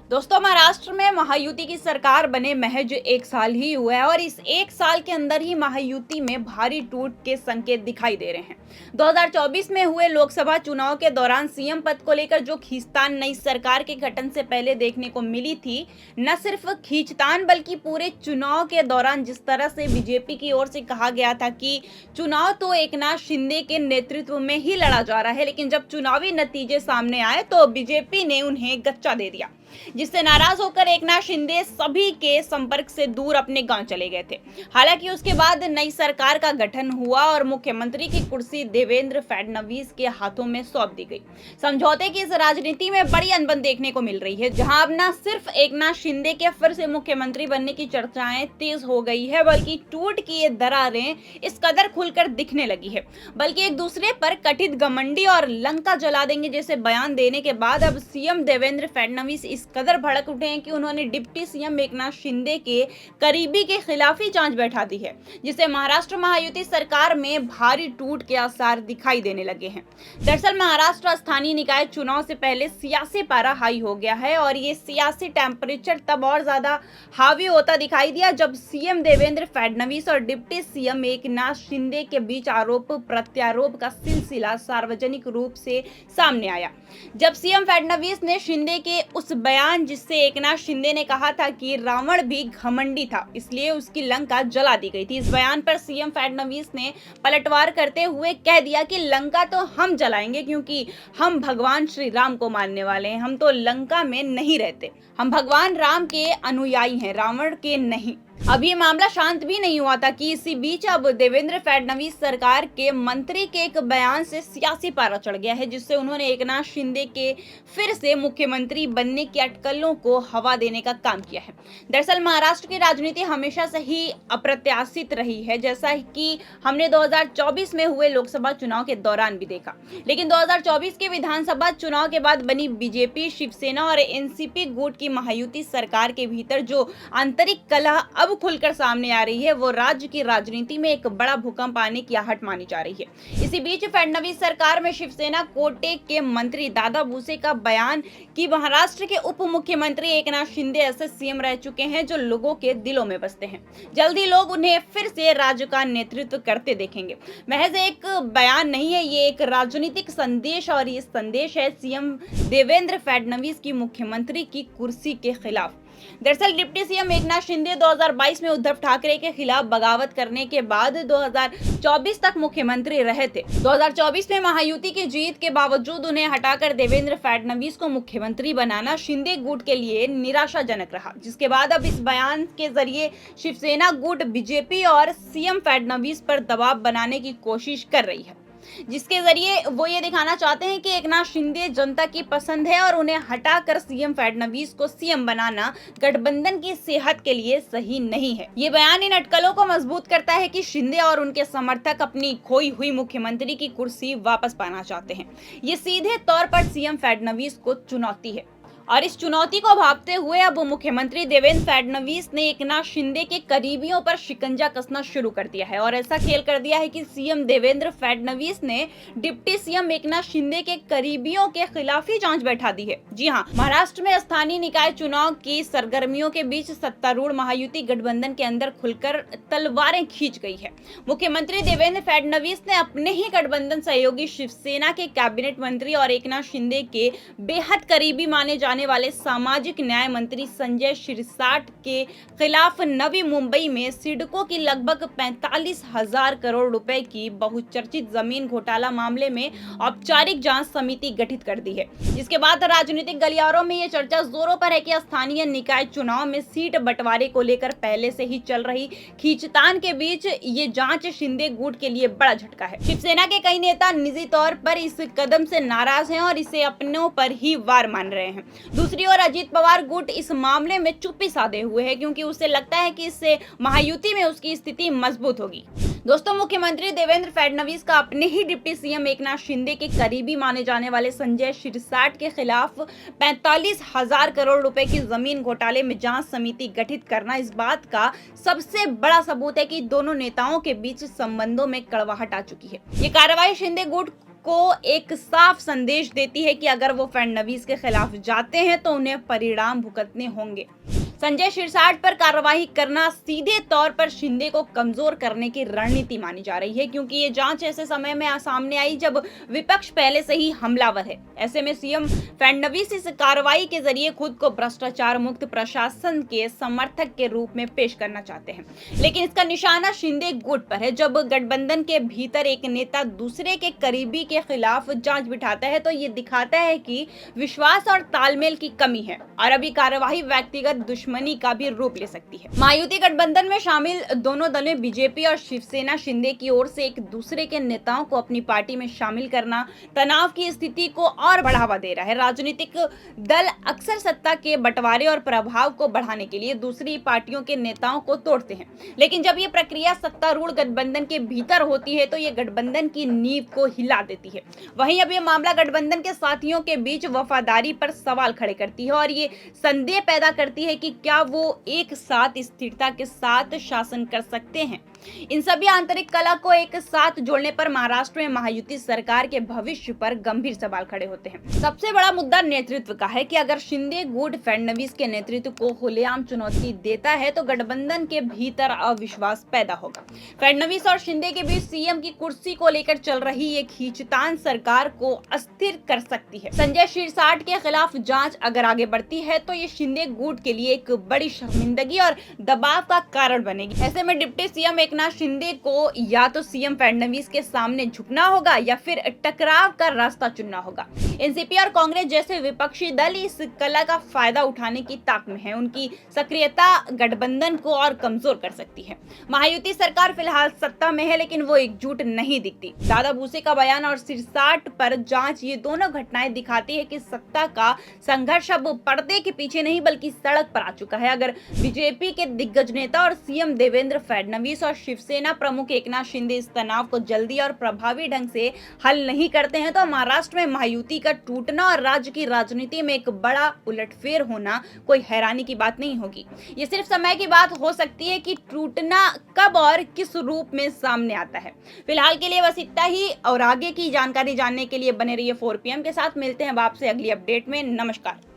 दोस्तों, महाराष्ट्र में महायुति की सरकार बने महज 1 साल ही हुआ है और इस 1 साल के अंदर ही महायुति में भारी टूट के संकेत दिखाई दे रहे हैं। 2024 में हुए लोकसभा चुनाव के दौरान सीएम पद को लेकर जो खींचतान नई सरकार के गठन से पहले देखने को मिली थी, न सिर्फ खींचतान बल्कि पूरे चुनाव के दौरान जिस तरह से बीजेपी की ओर से कहा गया था कि चुनाव तो एकनाथ शिंदे के नेतृत्व में ही लड़ा जा रहा है, लेकिन जब चुनावी नतीजे सामने आए तो बीजेपी ने उन्हें गच्चा दे दिया, जिससे नाराज होकर एकनाथ शिंदे सभी के संपर्क से दूर अपने गांव चले गए थे। हालांकि उसके बाद नई सरकार का गठन हुआ और मुख्यमंत्री की कुर्सी देवेंद्र फडणवीस के हाथों में सौंप दी गई। समझौते की इस राजनीति में बड़ी अनबन देखने को मिल रही है, जहां अब न सिर्फ एकनाथ शिंदे के फिर से मुख्यमंत्री बनने की चर्चाएं तेज हो गई है, बल्कि टूट की ये दरारें इस कदर खुलकर दिखने लगी है, बल्कि एक दूसरे पर कथित घमंडी और लंका जला देंगे जैसे बयान देने के बाद अब सीएम देवेंद्र फडणवीस इस कदर भड़क उठे हैं कि उन्होंने डिप्टी सीएम एकनाथ शिंदे के करीबी के खिलाफ ही जांच बैठा दी है, जिससे महाराष्ट्र महायुति सरकार में भारी टूट के आसार दिखाई देने लगे हैं। दरअसल महाराष्ट्र स्थानीय निकाय चुनाव से पहले सियासी पारा हाई हो गया है और ये सियासी टेम्परेचर तब और ज्यादा हावी होता दिखाई दिया जब सीएम देवेंद्र फडणवीस और डिप्टी सीएम एकनाथ शिंदे के बीच आरोप प्रत्यारोप का सिलसिला सार्वजनिक रूप से सामने आया। जब सीएम फडणवीस ने शिंदे के उस बयान जिससे एकनाथ शिंदे ने कहा था कि रावण भी घमंडी था, इसलिए उसकी लंका जला दी गई थी, इस बयान पर सीएम फडणवीस ने पलटवार करते हुए कह दिया कि लंका तो हम जलाएंगे क्योंकि हम भगवान श्री राम को मानने वाले हैं, हम तो लंका में नहीं रहते, हम भगवान राम के अनुयायी हैं, रावण के नहीं। अब ये मामला शांत भी नहीं हुआ था कि इसी बीच अब देवेंद्र फडणवीस सरकार के मंत्री के एक बयान से सियासी पारा चढ़ गया है, जिससे उन्होंने एकनाथ शिंदे के फिर से मुख्यमंत्री बनने की अटकलों को हवा देने का काम किया है। दरअसल महाराष्ट्र की राजनीति हमेशा से ही अप्रत्याशित रही है, जैसा कि हमने 2024 में हुए लोकसभा चुनाव के दौरान भी देखा, लेकिन 2024 के विधानसभा चुनाव के बाद बनी बीजेपी, शिवसेना और एनसीपी गुट की महायुति सरकार के भीतर जो आंतरिक कलह अब खुलकर सामने आ रही है, वो राज्य की राजनीति में एक बड़ा भूकंप आने की आहट मानी जा रही है। इसी बीच फडणवीस सरकार में शिवसेना कोटे के मंत्री दादा भुसे का बयान कि महाराष्ट्र के उप मुख्यमंत्री एकनाथ शिंदे ऐसे सीएम रह चुके हैं जो लोगों के दिलों में बसते हैं, जल्दी लोग उन्हें फिर से राज्य का नेतृत्व करते देखेंगे, महज एक बयान नहीं है, ये एक राजनीतिक संदेश और ये संदेश है सीएम देवेंद्र फडणवीस की मुख्यमंत्री की कुर्सी के खिलाफ। दरअसल डिप्टी सीएम एकनाथ शिंदे 2022 में उद्धव ठाकरे के खिलाफ बगावत करने के बाद 2024 तक मुख्यमंत्री रहे थे। 2024 में महायुति की जीत के बावजूद उन्हें हटाकर देवेंद्र फडणवीस को मुख्यमंत्री बनाना शिंदे गुट के लिए निराशाजनक रहा, जिसके बाद अब इस बयान के जरिए शिवसेना गुट बीजेपी और सीएम फडणवीस पर दबाव बनाने की कोशिश कर रही है, जिसके जरिए वो ये दिखाना चाहते हैं कि एकनाथ शिंदे जनता की पसंद है और उन्हें हटाकर सीएम फडणवीस को सीएम बनाना गठबंधन की सेहत के लिए सही नहीं है। ये बयान इन अटकलों को मजबूत करता है कि शिंदे और उनके समर्थक अपनी खोई हुई मुख्यमंत्री की कुर्सी वापस पाना चाहते हैं। ये सीधे तौर पर सीएम फडणवीस को चुनौती है और इस चुनौती को भांपते हुए अब मुख्यमंत्री देवेंद्र फडणवीस ने एकनाथ शिंदे के करीबियों पर शिकंजा कसना शुरू कर दिया है और ऐसा खेल कर दिया है कि सीएम देवेंद्र फडणवीस ने डिप्टी सीएम एकनाथ शिंदे के करीबियों के खिलाफ ही जांच बैठा दी है। जी हां, महाराष्ट्र में स्थानीय निकाय चुनाव की सरगर्मियों के बीच सत्तारूढ़ महायुति गठबंधन के अंदर खुलकर तलवारें खींच गई है। मुख्यमंत्री देवेंद्र फडणवीस ने अपने ही गठबंधन सहयोगी शिवसेना के कैबिनेट मंत्री और एकनाथ शिंदे के बेहद करीबी माने जाने वाले सामाजिक न्याय मंत्री संजय शिरसाट के खिलाफ नवी मुंबई में सिडको की लगभग 45,000 करोड़ रुपए की बहुचर्चित जमीन घोटाला मामले में औपचारिक जांच समिति गठित कर दी है, जिसके बाद राजनीतिक गलियारों में यह चर्चा जोरों पर है कि स्थानीय निकाय चुनाव में सीट बंटवारे को लेकर पहले से ही चल रही खींचतान के बीच ये जांच शिंदे गुट के लिए बड़ा झटका है। शिवसेना के कई नेता निजी तौर पर इस कदम से नाराज हैं और इसे अपनों पर ही वार मान रहे हैं। दूसरी ओर अजीत पवार गुट इस मामले में चुप्पी साधे हुए है, क्योंकि उसे लगता है कि इससे महायुति में उसकी स्थिति मजबूत होगी। दोस्तों, मुख्यमंत्री देवेंद्र फडणवीस का अपने ही डिप्टी सीएम एकनाथ शिंदे के करीबी माने जाने वाले संजय शिरसाट के खिलाफ 45,000 करोड़ रुपए की जमीन घोटाले में जांच समिति गठित करना इस बात का सबसे बड़ा सबूत है कि दोनों नेताओं के बीच संबंधों में कड़वाहट आ चुकी है। ये कार्रवाई शिंदे गुट को एक साफ संदेश देती है कि अगर वो फडणवीस के खिलाफ जाते हैं तो उन्हें परिणाम भुगतने होंगे। संजय शिरसाट पर कार्रवाई करना सीधे तौर पर शिंदे को कमजोर करने की रणनीति मानी जा रही है, क्योंकि ये जांच ऐसे समय में सामने आई जब विपक्ष पहले से ही हमलावर है। ऐसे में सीएम फडणवीस इस कार्रवाई के जरिए खुद को भ्रष्टाचार मुक्त प्रशासन के समर्थक के रूप में पेश करना चाहते हैं। लेकिन इसका निशाना शिंदे गुट पर है। जब गठबंधन के भीतर एक नेता दूसरे के करीबी के खिलाफ जांच बिठाता है तो ये दिखाता है कि विश्वास और तालमेल की कमी है और अभी कार्यवाही व्यक्तिगत दुश्मनी का भी रूप ले सकती है। महायुति गठबंधन में शामिल दोनों दलें बीजेपी और शिवसेना शिंदे की ओर से एक दूसरे के नेताओं को अपनी पार्टी में शामिल करना तनाव की स्थिति को और बढ़ावा दे रहा है। राजनीतिक दल अक्सर सत्ता के बंटवारे और प्रभाव को बढ़ाने के लिए दूसरी पार्टियों के नेताओं को तोड़ते हैं, लेकिन जब ये प्रक्रिया सत्तारूढ़ गठबंधन के भीतर होती है तो ये गठबंधन की नींव को हिला देती है। वहीं अब ये मामला गठबंधन के साथियों के बीच वफादारी पर सवाल खड़े करती है और ये संदेह पैदा करती है कि क्या वो एक साथ स्थिरता के साथ शासन कर सकते हैं। इन सभी आंतरिक कला को एक साथ जोड़ने पर महाराष्ट्र में महायुति सरकार के भविष्य पर गंभीर सवाल खड़े होते हैं। सबसे बड़ा मुद्दा नेतृत्व का है कि अगर शिंदे गुट फडणवीस के नेतृत्व को खुलेआम चुनौती देता है तो गठबंधन के भीतर अविश्वास पैदा होगा। फडणवीस और शिंदे के बीच सीएम की कुर्सी को लेकर चल रही ये खींचतान सरकार को अस्थिर कर सकती है। संजय शिरसाट के खिलाफ जांच अगर आगे बढ़ती है तो ये शिंदे गुट के लिए एक बड़ी शर्मिंदगी और दबाव का कारण बनेगी। ऐसे में डिप्टी सीएम एकनाथ शिंदे को या तो सीएम फडणवीस के सामने झुकना होगा या फिर टकराव का रास्ता चुनना होगा। एनसीपी और कांग्रेस जैसे विपक्षी दल इस कला का फायदा उठाने की ताक में है। उनकी सक्रियता गठबंधन को और कमजोर कर सकती है। महायुति सरकार फिलहाल सत्ता में है लेकिन वो एकजुट नहीं दिखती। दादा भूसे का बयान और शिरसाट पर जांच, ये दोनों घटनाएं दिखाती है कि सत्ता का संघर्ष अब पर्दे के पीछे नहीं बल्कि सड़क पर आ चुका है। अगर बीजेपी के दिग्गज नेता और सीएम देवेंद्र फडणवीस और शिवसेना प्रमुख एकनाथ शिंदे इस तनाव को जल्दी और प्रभावी ढंग से हल नहीं करते हैं तो महाराष्ट्र में महायुति का टूटना और राज्य की राजनीति में एक बड़ा उलटफेर होना कोई हैरानी की बात नहीं होगी। ये सिर्फ समय की बात हो सकती है कि टूटना कब और किस रूप में सामने आता है। फिलहाल के लिए बस इतना ही और आगे की जानकारी जानने के लिए बने रहिए 4PM के साथ। मिलते हैं आपसे अगली अपडेट में। नमस्कार।